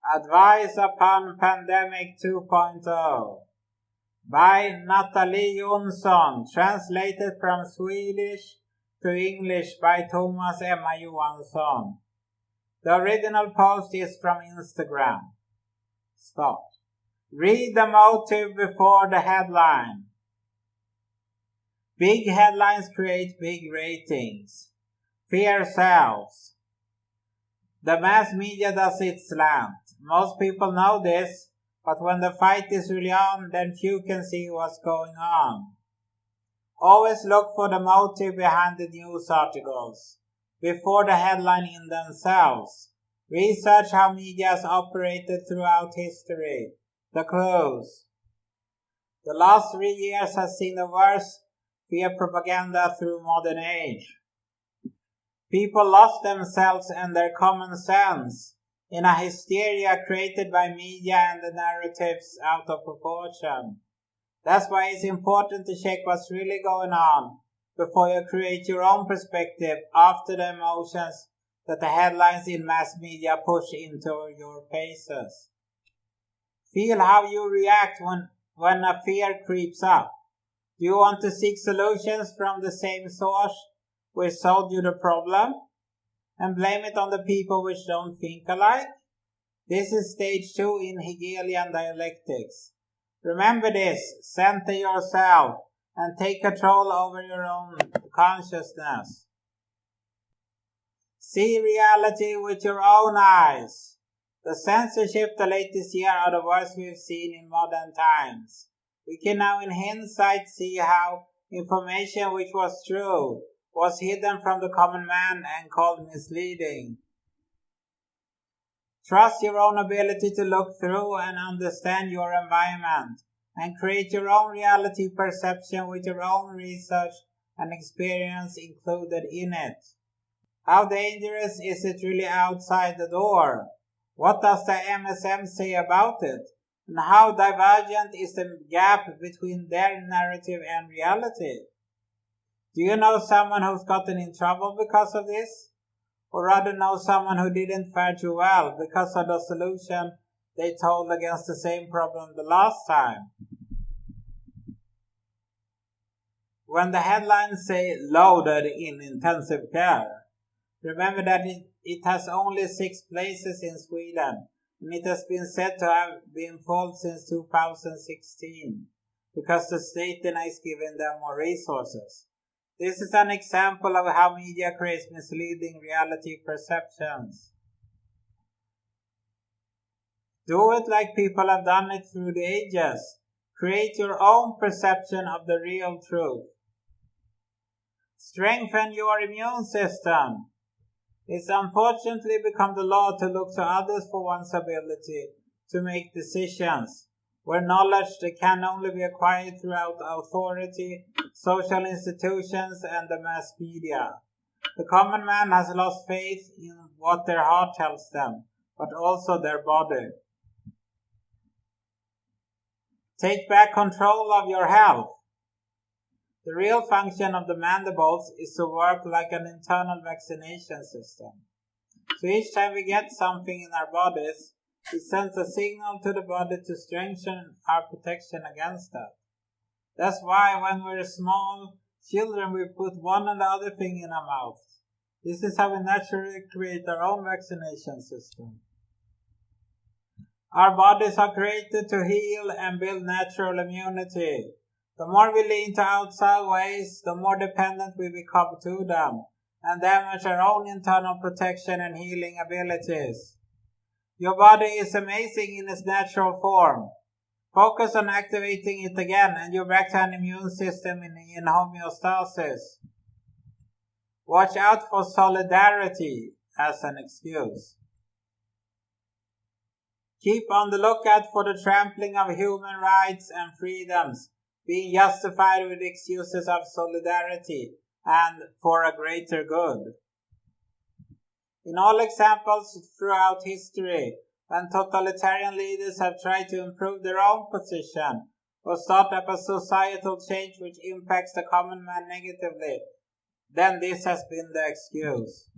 Advice upon Pandemic 2.0 by Natalie Jonsson, translated from Swedish to English by Tomas Emma Johansson. The original post is from Instagram. Start. Read the motive before the headline. Big headlines create big ratings. Fear sells. The mass media does its slant. Most people know this, but when the fight is really on, then few can see what's going on. Always look for the motive behind the news articles, before the headline in themselves. Research how media has operated throughout history. The clues. The last 3 years has seen the worst fear propaganda through modern age. People lost themselves and their common sense in a hysteria created by media and the narratives out of proportion. That's why it's important to check what's really going on before you create your own perspective after the emotions that the headlines in mass media push into your faces. Feel how you react when a fear creeps up. Do you want to seek solutions from the same source which solved you the problem, and blame it on the people which don't think alike? This is stage 2 in Hegelian dialectics. Remember this, center yourself, and take control over your own consciousness. See reality with your own eyes. The censorship the latest year are the worst we've seen in modern times. We can now in hindsight see how information which was true was hidden from the common man and called misleading. Trust your own ability to look through and understand your environment and create your own reality perception with your own research and experience included in it. How dangerous is it really outside the door? What does the MSM say about it? And how divergent is the gap between their narrative and reality? Do you know someone who's gotten in trouble because of this? Or rather know someone who didn't fare too well because of the solution they told against the same problem the last time? When the headlines say loaded in intensive care, remember that it has only 6 places in Sweden, and it has been said to have been full since 2016 because the state denies giving them more resources. This is an example of how media creates misleading reality perceptions. Do it like people have done it through the ages. Create your own perception of the real truth. Strengthen your immune system. It's unfortunately become the law to look to others for one's ability to make decisions, where knowledge that can only be acquired throughout authority, social institutions, and the mass media. The common man has lost faith in what their heart tells them, but also their body. Take back control of your health. The real function of the mandibles is to work like an internal vaccination system. So each time we get something in our bodies, it sends a signal to the body to strengthen our protection against that. That's why when we're small children, we put one and the other thing in our mouths. This is how we naturally create our own vaccination system. Our bodies are created to heal and build natural immunity. The more we lean to outside ways, the more dependent we become to them, and damage our own internal protection and healing abilities. Your body is amazing in its natural form. Focus on activating it again, and you're back to an immune system in homeostasis. Watch out for solidarity as an excuse. Keep on the lookout for the trampling of human rights and freedoms being justified with excuses of solidarity and for a greater good. In all examples throughout history, when totalitarian leaders have tried to improve their own position or start up a societal change which impacts the common man negatively, then this has been the excuse.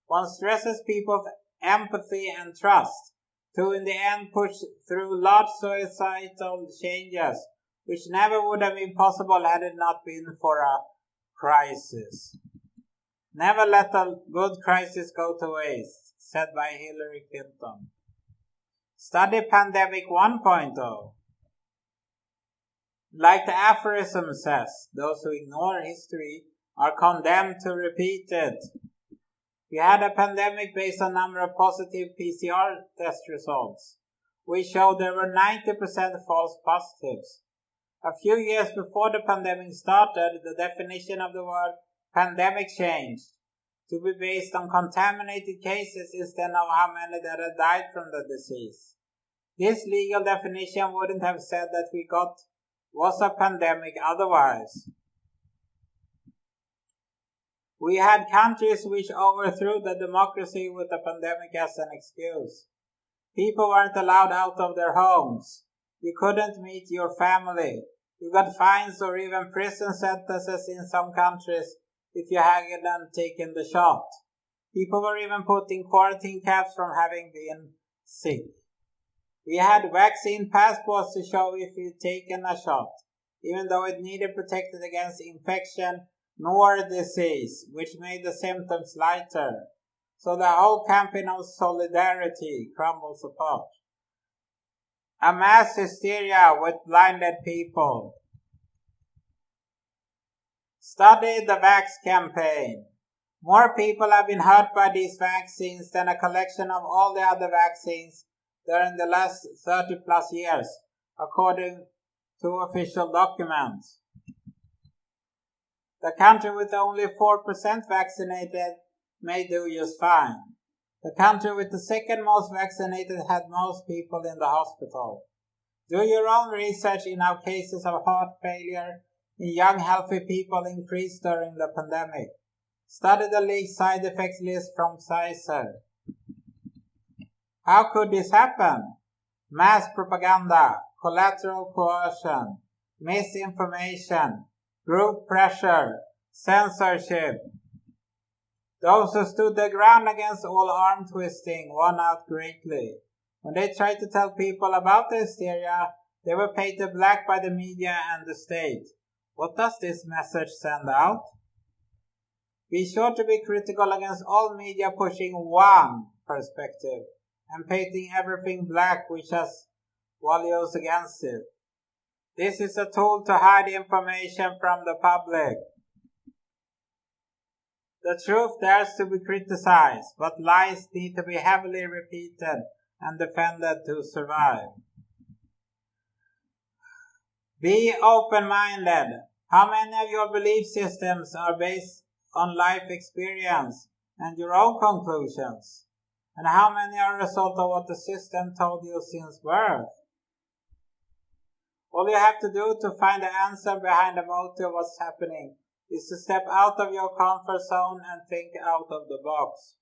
One stresses people's empathy and trust, to in the end push through large societal changes, which never would have been possible had it not been for a crisis. Never let a good crisis go to waste, said by Hillary Clinton. Study Pandemic 1.0. Like the aphorism says, those who ignore history are condemned to repeat it. We had a pandemic based on number of positive PCR test results. We showed there were 90% false positives. A few years before the pandemic started, the definition of the word pandemic changed to be based on contaminated cases instead of how many that had died from the disease. This legal definition wouldn't have said that was a pandemic otherwise. We had countries which overthrew the democracy with the pandemic as an excuse. People weren't allowed out of their homes. You couldn't meet your family. You got fines or even prison sentences in some countries if you hadn't taken the shot. People were even put in quarantine camps from having been sick. We had vaccine passports to show if you'd taken a shot, even though it neither protected against infection nor disease, which made the symptoms lighter. So the whole campaign of solidarity crumbles apart. A mass hysteria with blinded people. Study the VAXX campaign. More people have been hurt by these vaccines than a collection of all the other vaccines during the last 30 plus years, according to official documents. The country with only 4% vaccinated may do just fine. The country with the second most vaccinated had most people in the hospital. Do your own research in how cases of heart failure in young healthy people increased during the pandemic. Study the leaked side effects list from Pfizer. How could this happen? Mass propaganda, collateral coercion, misinformation, group pressure, censorship. Those who stood their ground against all arm twisting won out greatly. When they tried to tell people about the hysteria, they were painted black by the media and the state. What does this message send out? Be sure to be critical against all media pushing one perspective and painting everything black which has values against it. This is a tool to hide information from the public. The truth dares to be criticized, but lies need to be heavily repeated and defended to survive. Be open-minded. How many of your belief systems are based on life experience and your own conclusions? And how many are a result of what the system told you since birth? All you have to do to find the answer behind the motive of what's happening is to step out of your comfort zone and think out of the box.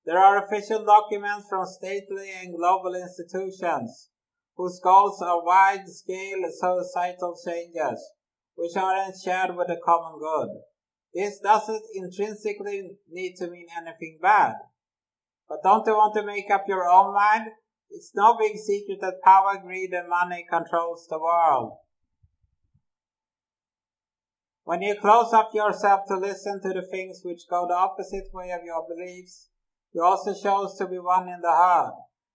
There are official documents from stately and global institutions whose goals are wide-scale societal changes, which aren't shared with the common good. This doesn't intrinsically need to mean anything bad. But don't you want to make up your own mind? It's no big secret that power, greed, and money controls the world. When you close up yourself to listen to the things which go the opposite way of your beliefs, you also choose to be one in the herd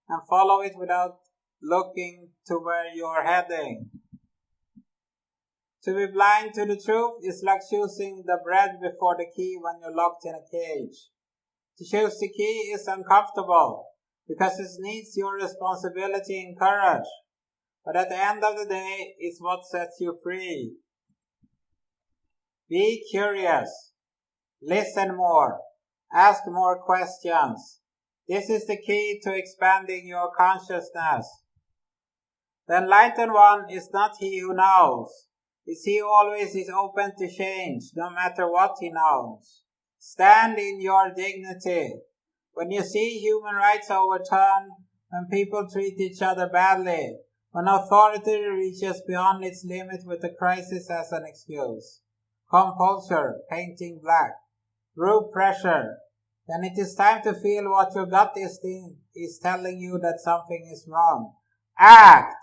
and follow it without looking to where you're heading. To be blind to the truth is like choosing the bread before the key when you're locked in a cage. To choose the key is uncomfortable because it needs your responsibility and courage. But at the end of the day, it's what sets you free. Be curious. Listen more. Ask more questions. This is the key to expanding your consciousness. The enlightened one is not he who knows. It's he who always is open to change, no matter what he knows. Stand in your dignity. When you see human rights overturned, when people treat each other badly, when authority reaches beyond its limit with the crisis as an excuse, compulsion, painting black, group pressure, then it is time to feel what your gut instinct is telling you that something is wrong. Act!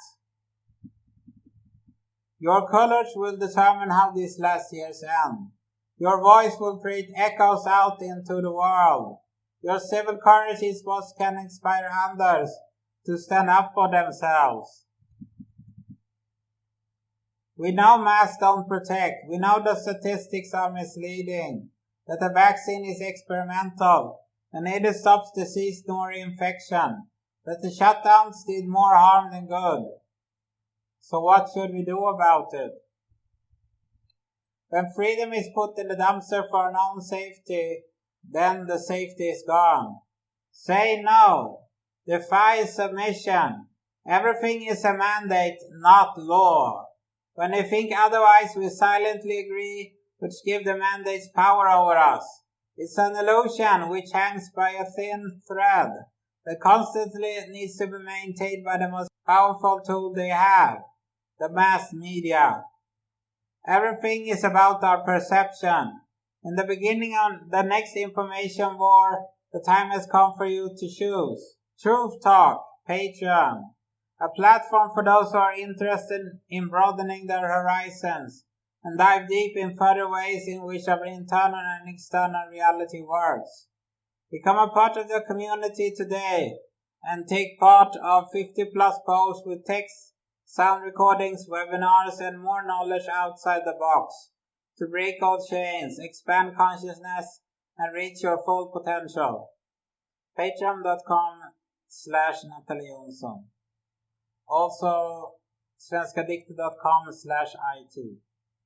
Your courage will determine how these last years end. Your voice will create echoes out into the world. Your civil courage is what can inspire others to stand up for themselves. We know masks don't protect. We know the statistics are misleading, that the vaccine is experimental and neither stops disease nor infection, that the shutdowns did more harm than good. So what should we do about it? When freedom is put in the dumpster for our own safety, then the safety is gone. Say no. Defy submission. Everything is a mandate, not law. When they think otherwise, we silently agree, which give the mandates power over us. It's an illusion which hangs by a thin thread that constantly needs to be maintained by the most powerful tool they have, the mass media. Everything is about our perception. In the beginning of the next information war, the time has come for you to choose. Truth Talk, Patreon, a platform for those who are interested in broadening their horizons and dive deep in further ways in which our internal and external reality works. Become a part of the community today and take part of 50+ posts with text, sound recordings, webinars, and more knowledge outside the box to break old chains, expand consciousness, and reach your full potential. Patreon.com/Natalie Jonsson. Also, svenskadikter.com/it.